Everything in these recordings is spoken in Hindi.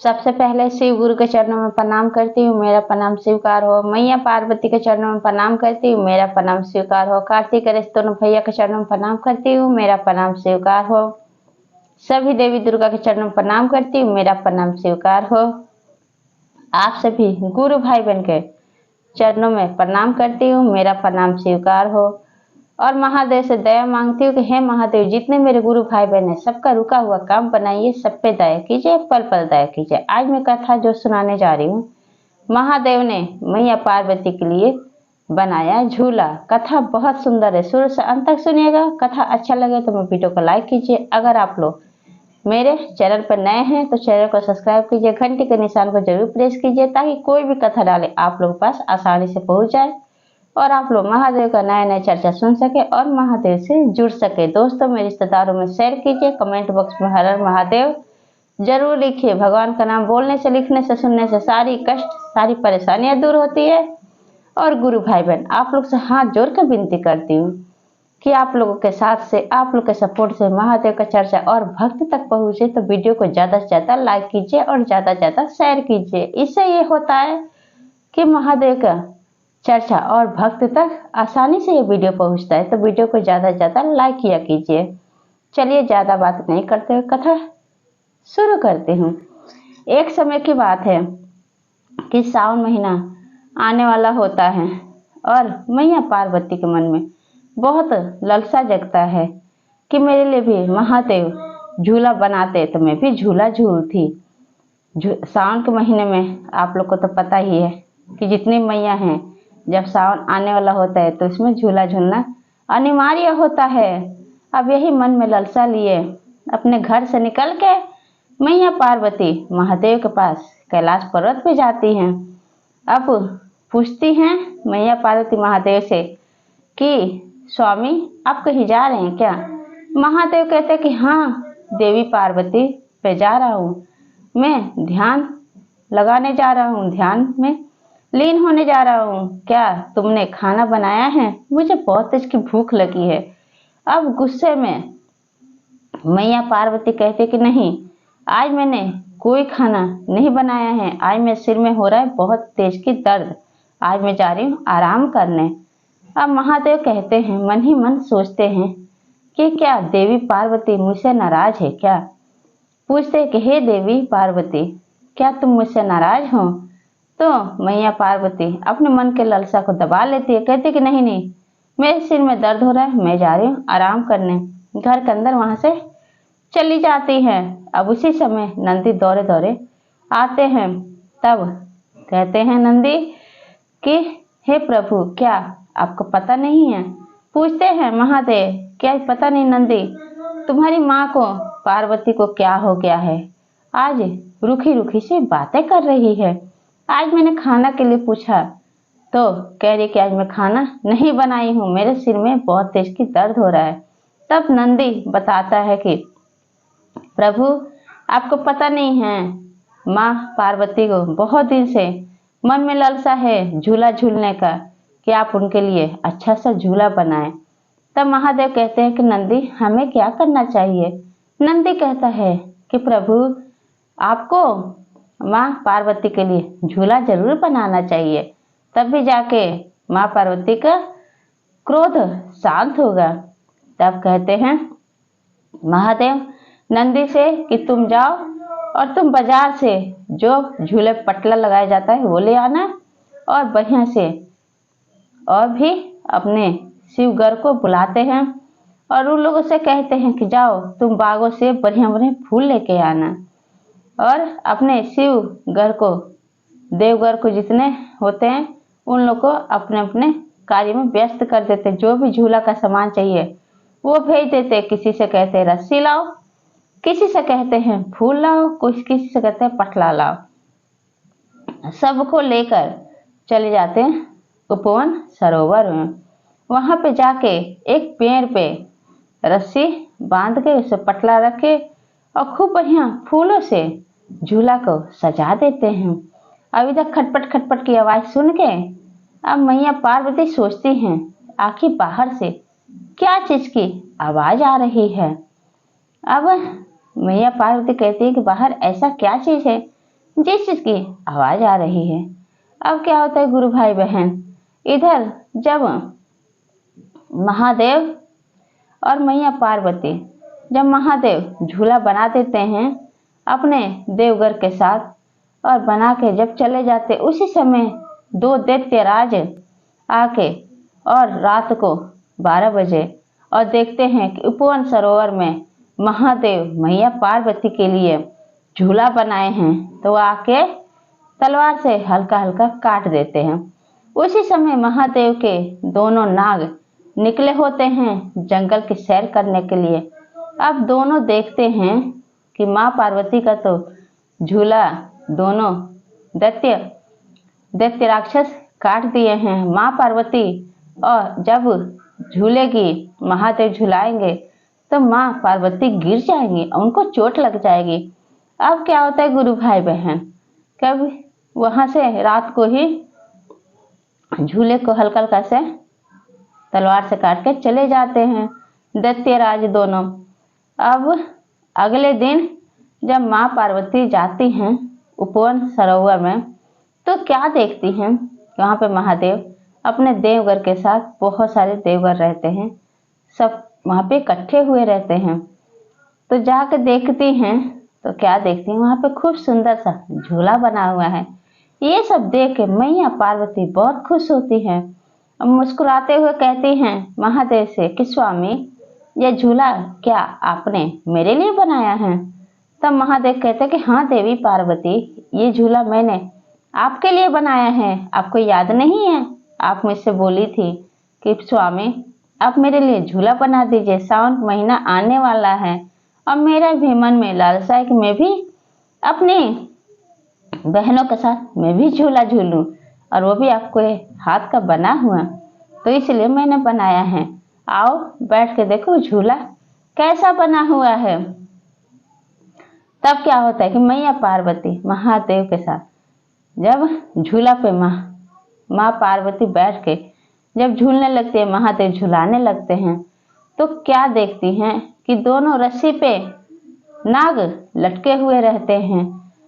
सबसे पहले शिव गुरु के चरणों में प्रणाम करती हूँ, मेरा प्रणाम स्वीकार हो। मैया पार्वती के चरणों में प्रणाम करती हूँ, मेरा प्रणाम स्वीकार हो। कार्तिक गणेश दोनों भैया के चरणों में प्रणाम करती हूँ, मेरा प्रणाम स्वीकार हो। सभी देवी दुर्गा के चरणों में प्रणाम करती हूँ, मेरा प्रणाम स्वीकार हो। आप सभी गुरु भाई बहन के चरणों में प्रणाम करती हूँ, मेरा प्रणाम स्वीकार हो। और महादेव से दया मांगती हूँ कि हे महादेव, जितने मेरे गुरु भाई बहन हैं सबका रुका हुआ काम बनाइए, सब पे दया कीजिए, पल पल दया कीजिए। आज मैं कथा जो सुनाने जा रही हूँ, महादेव ने मैया पार्वती के लिए बनाया झूला। कथा बहुत सुंदर है, शुरू से अंत तक सुनिएगा। कथा अच्छा लगे तो मेरे वीडियो को लाइक कीजिए। अगर आप लोग मेरे चैनल पर नए हैं तो चैनल को सब्सक्राइब कीजिए, घंटी के निशान को जरूर प्रेस कीजिए ताकि कोई भी कथा डाले आप लोगों के पास आसानी से पहुंच जाए और आप लोग महादेव का नया नया चर्चा सुन सके और महादेव से जुड़ सके। दोस्तों में, रिश्तेदारों में शेयर कीजिए। कमेंट बॉक्स में हर हर महादेव जरूर लिखिए। भगवान का नाम बोलने से, लिखने से, सुनने से सारी कष्ट, सारी परेशानियां दूर होती है। और गुरु भाई बहन, आप लोग से हाथ जोड़ कर विनती करती हूँ कि आप लोगों के साथ से, आप लोग के सपोर्ट से महादेव का चर्चा और भक्त तक पहुंचे तो वीडियो को ज्यादा से ज्यादा लाइक कीजिए और ज्यादा से ज्यादा शेयर कीजिए। इससे ये होता है कि महादेव का चर्चा और भक्त तक आसानी से ये वीडियो पहुंचता है। तो वीडियो को ज्यादा से ज्यादा लाइक किया कीजिए। चलिए ज्यादा बात नहीं करते हुए कथा शुरू करती हूँ। एक समय की बात है कि सावन महीना आने वाला होता है और मैया पार्वती के मन में बहुत लालसा जगता है कि मेरे लिए भी महादेव झूला बनाते तो मैं भी झूला झूलती। सावन के महीने में आप लोग को तो पता ही है कि जितनी मैया हैं, जब सावन आने वाला होता है तो इसमें झूला झूलना अनिवार्य होता है। अब यही मन में लालसा लिए अपने घर से निकल के मैया पार्वती महादेव के पास कैलाश पर्वत पे जाती हैं। अब पूछती हैं मैया पार्वती महादेव से कि स्वामी, आप कहीं जा रहे हैं क्या? महादेव कहते कि हाँ देवी पार्वती पे जा रहा हूँ, मैं ध्यान लगाने जा रहा हूँ, ध्यान में लीन होने जा रहा हूँ। क्या तुमने खाना बनाया है? मुझे बहुत तेज की भूख लगी है। अब गुस्से में मैया पार्वती कहते कि नहीं, आज मैंने कोई खाना नहीं बनाया है, आज मेरे सिर में हो रहा है बहुत तेज की दर्द, आज मैं जा रही हूँ आराम करने। अब महादेव कहते हैं, मन ही मन सोचते हैं कि क्या देवी पार्वती मुझसे नाराज है क्या? पूछते कि हे देवी पार्वती, क्या तुम मुझसे नाराज हो? तो मैया पार्वती अपने मन के लालसा को दबा लेती है, कहती कि नहीं नहीं, मेरे सिर में दर्द हो रहा है, मैं जा रही हूँ आराम करने। घर के अंदर वहां से चली जाती हैं। अब उसी समय नंदी दौड़े दौड़े आते हैं। तब कहते हैं नंदी कि हे प्रभु, क्या आपको पता नहीं है? पूछते हैं महादेव, क्या पता नहीं नंदी, तुम्हारी माँ को पार्वती को क्या हो गया है? आज रूखी रूखी सी बातें कर रही है। आज मैंने खाना के लिए पूछा तो कह रही कि आज मैं खाना नहीं बनाई हूँ, मेरे सिर में बहुत तेज की दर्द हो रहा है। तब नंदी बताता है कि प्रभु, आपको पता नहीं है, माँ पार्वती को बहुत दिन से मन में लालसा है झूला झूलने का कि आप उनके लिए अच्छा सा झूला बनाएं। तब महादेव कहते हैं कि नंदी, हमें क्या करना चाहिए? नंदी कहता है कि प्रभु, आपको माँ पार्वती के लिए झूला जरूर बनाना चाहिए, तब भी जाके माँ पार्वती का क्रोध शांत होगा। तब कहते हैं महादेव नंदी से कि तुम जाओ और तुम बाजार से जो झूले पटला लगाया जाता है वो ले आना और बढ़िया से, और भी अपने शिवगर को बुलाते हैं और उन लोगों से कहते हैं कि जाओ तुम बागों से बढ़िया बढ़िया फूल लेके आना और अपने शिवगर को, देवगर को जितने होते हैं उन लोग को अपने अपने कार्य में व्यस्त कर देते। जो भी झूला का सामान चाहिए वो भेज देते। किसी से कहते हैं रस्सी लाओ, किसी से कहते हैं फूल लाओ, कुछ किसी से कहते हैं पटला लाओ। सबको लेकर चले जाते हैं उपवन सरोवर में। वहां पे जाके एक पेड़ पे रस्सी बांध के उसे पटला रखे और खूब बढ़िया फूलों से झूला को सजा देते हैं। अब इधर खटपट खटपट की आवाज सुन के अब मैया पार्वती सोचती हैं आखिर बाहर से क्या चीज की आवाज आ रही है। अब मैया पार्वती कहती है कि बाहर ऐसा क्या चीज है जिस चीज की आवाज आ रही है। अब क्या होता है गुरु भाई बहन, इधर जब महादेव और मैया पार्वती, जब महादेव झूला बना देते हैं अपने देवगर के साथ और बना के जब चले जाते, उसी समय दो दैत्यराज आके और रात को 12 बजे और देखते हैं कि उपवन सरोवर में महादेव मैया पार्वती के लिए झूला बनाए हैं, तो आके तलवार से हल्का हल्का काट देते हैं। उसी समय महादेव के दोनों नाग निकले होते हैं जंगल की सैर करने के लिए। अब दोनों देखते हैं कि माँ पार्वती का तो झूला दोनों दैत्य राक्षस काट दिए हैं। माँ पार्वती और जब झूलेगी, महादेव झुलाएंगे तो माँ पार्वती गिर जाएंगी, उनको चोट लग जाएगी। अब क्या होता है गुरु भाई बहन, कब वहां से रात को ही झूले को हल्का हल्का से तलवार से काट के चले जाते हैं दैत्यराज दोनों। अब अगले दिन जब माँ पार्वती जाती हैं उपवन सरोवर में, तो क्या देखती हैं, वहां पे महादेव अपने देवगर के साथ, बहुत सारे देवगर रहते हैं, सब वहां पे इकट्ठे हुए रहते हैं। तो जाकर देखती हैं तो क्या देखती हैं, वहां पे खूब सुंदर सा झूला बना हुआ है। ये सब देख के मैया पार्वती बहुत खुश होती हैं और मुस्कुराते हुए कहती हैं महादेव से कि स्वामी, ये झूला क्या आपने मेरे लिए बनाया है? तब महादेव कहते कि हाँ देवी पार्वती, ये झूला मैंने आपके लिए बनाया है। आपको याद नहीं है, आप मुझसे बोली थी कि स्वामी आप मेरे लिए झूला बना दीजिए, सावन महीना आने वाला है और मेरा भी मन में लालसा है कि मैं भी अपनी बहनों के साथ मैं भी झूला झूलूं, और वो भी आपको हाथ का बना हुआ, तो इसलिए मैंने बनाया है। आओ बैठ के देखो झूला कैसा बना हुआ है। तब क्या होता है कि मैया पार्वती महादेव के साथ जब झूला पे माँ पार्वती बैठ के जब झूलने लगती है, महादेव झुलाने लगते हैं, तो क्या देखती हैं कि दोनों रस्सी पे नाग लटके हुए रहते हैं।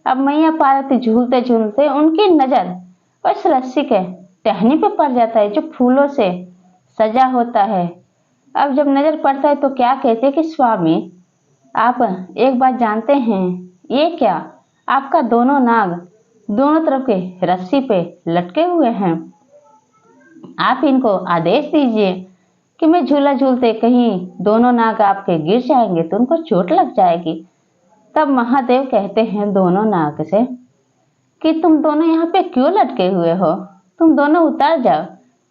अब मैया पार्वती झूलते झूलते उनकी नजर उस रस्सी के टहनी पे पड़ जाता है जो फूलों से सजा होता है। अब जब नजर पड़ता है तो क्या कहते हैं कि स्वामी आप एक बात जानते हैं, ये क्या आपका दोनों नाग दोनों तरफ के रस्सी पे लटके हुए हैं? आप इनको आदेश दीजिए कि मैं झूला झूलते कहीं दोनों नाग आपके गिर जाएंगे तो उनको चोट लग जाएगी। तब महादेव कहते हैं दोनों नाग से कि तुम दोनों यहाँ पे क्यों लटके हुए हो, तुम दोनों उतर जाओ,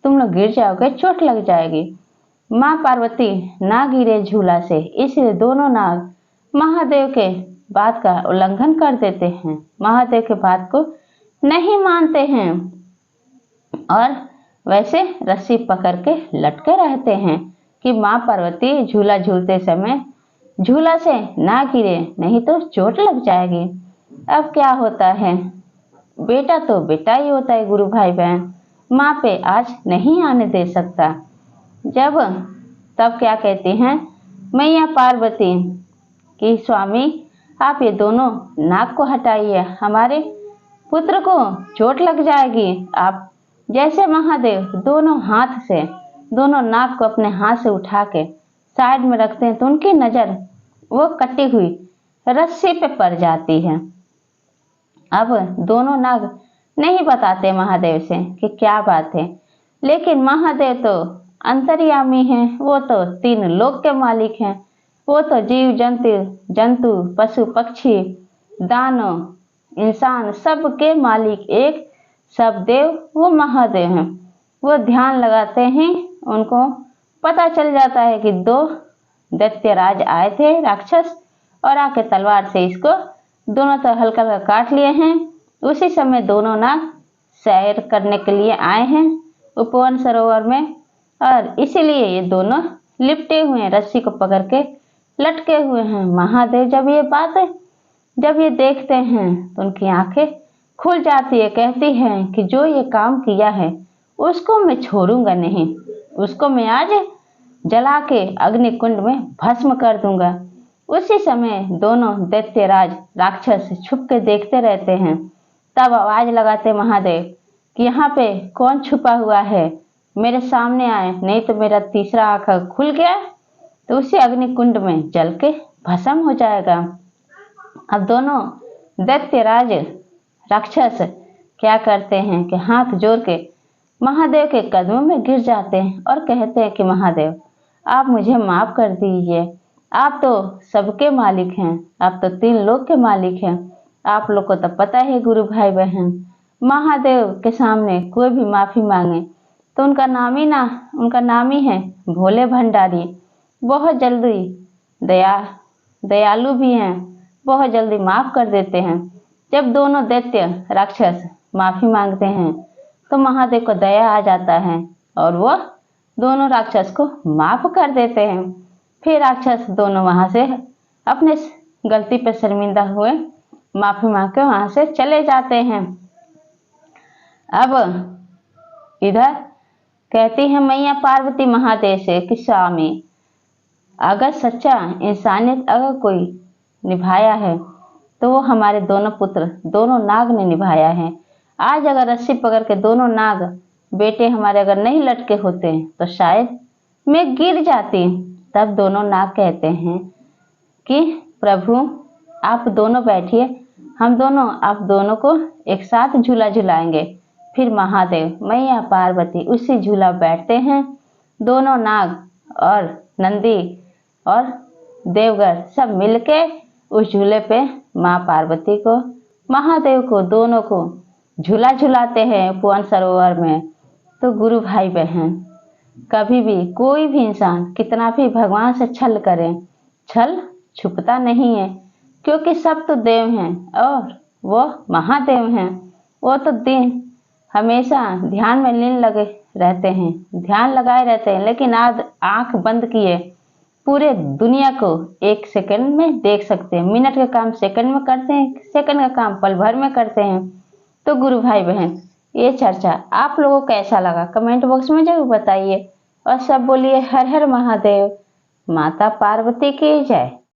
तुम लोग गिर जाओगे, चोट लग जाएगी। माँ पार्वती ना गिरे झूला से, इसलिए दोनों नाग महादेव के बात का उल्लंघन कर देते हैं, महादेव के बात को नहीं मानते हैं और वैसे रस्सी पकड़ के लटके रहते हैं कि माँ पार्वती झूला झूलते समय झूला से ना गिरे, नहीं तो चोट लग जाएगी। अब क्या होता है, बेटा तो बेटा ही होता है गुरु भाई बहन, माँ पे आज नहीं आने दे सकता। तब क्या कहती हैं मैया पार्वती कि स्वामी आप ये दोनों नाग को हटाइए, हमारे पुत्र को चोट लग जाएगी। आप जैसे महादेव दोनों हाथ से दोनों नाग को अपने हाथ से उठा के साइड में रखते हैं तो उनकी नजर वो कटी हुई रस्सी पे पड़ जाती है। अब दोनों नाग नहीं बताते महादेव से कि क्या बात है, लेकिन महादेव तो अंतर्यामी हैं, वो तो 3 लोक के मालिक हैं, वो तो जीव जंतु पशु पक्षी दानव इंसान सब के मालिक एक सब देव वो महादेव हैं। वो ध्यान लगाते हैं, उनको पता चल जाता है कि 2 दैत्यराज आए थे राक्षस और आके तलवार से इसको दोनों तरफ हल्का हल्का काट लिए हैं। उसी समय दोनों नाग सैर करने के लिए आए हैं उपवन सरोवर में और इसीलिए ये दोनों लिपटे हुए हैं, रस्सी को पकड़ के लटके हुए हैं। महादेव जब ये देखते हैं तो उनकी आंखें खुल जाती है, कहती हैं कि जो ये काम किया है उसको मैं छोड़ूंगा नहीं, उसको मैं आज जला के अग्नि कुंड में भस्म कर दूंगा। उसी समय दोनों दैत्यराज राक्षस छुप के देखते रहते हैं। तब आवाज लगाते महादेव कि यहाँ पे कौन छुपा हुआ है, मेरे सामने आए, नहीं तो मेरा तीसरा आंख खुल गया तो उसी अग्निकुंड में जल के भस्म हो जाएगा। अब दोनों दैत्यराज राक्षस क्या करते हैं कि हाथ जोड़ के महादेव के कदमों में गिर जाते हैं और कहते हैं कि महादेव आप मुझे माफ कर दीजिए, आप तो सबके मालिक हैं, आप तो 3 लोक के मालिक हैं, आप लोग को तो पता है गुरु भाई बहन, महादेव के सामने कोई भी माफी मांगे तो उनका नाम ही है भोले भंडारी। बहुत जल्दी दयालु भी हैं, बहुत जल्दी माफ कर देते हैं। जब दोनों दैत्य राक्षस माफी मांगते हैं तो महादेव को दया आ जाता है और वो दोनों राक्षस को माफ कर देते हैं। फिर राक्षस दोनों वहां से अपने गलती पर शर्मिंदा हुए माफी मांग के वहां से चले जाते हैं। अब इधर कहती है मैया पार्वती महादेव से कि स्वामी अगर सच्चा इंसानियत अगर कोई निभाया है तो वो हमारे दोनों पुत्र दोनों नाग ने निभाया है। आज अगर रस्सी पकड़ के दोनों नाग बेटे हमारे अगर नहीं लटके होते तो शायद मैं गिर जाती। तब दोनों नाग कहते हैं कि प्रभु आप दोनों बैठिए, हम दोनों आप दोनों को एक साथ झूला झुलाएंगे। फिर महादेव मैया पार्वती उसी झूला बैठते हैं। दोनों नाग और नंदी और देवगढ़ सब मिलके उस झूले पे माँ पार्वती को महादेव को दोनों को झूला झुलाते हैं उपवन सरोवर में। तो गुरु भाई बहन कभी भी कोई भी इंसान कितना भी भगवान से छल करे, छल छुपता नहीं है, क्योंकि सब तो देव हैं और वो महादेव हैं। वो तो दिन हमेशा ध्यान में लीन लगे रहते हैं, ध्यान लगाए रहते हैं, लेकिन आज आंख बंद किए पूरे दुनिया को 1 सेकंड में देख सकते हैं। मिनट का काम सेकंड में करते हैं, सेकंड का काम पल भर में करते हैं। तो गुरु भाई बहन ये चर्चा आप लोगों को कैसा लगा कमेंट बॉक्स में जरूर बताइए और सब बोलिए हर हर महादेव, माता पार्वती की जय।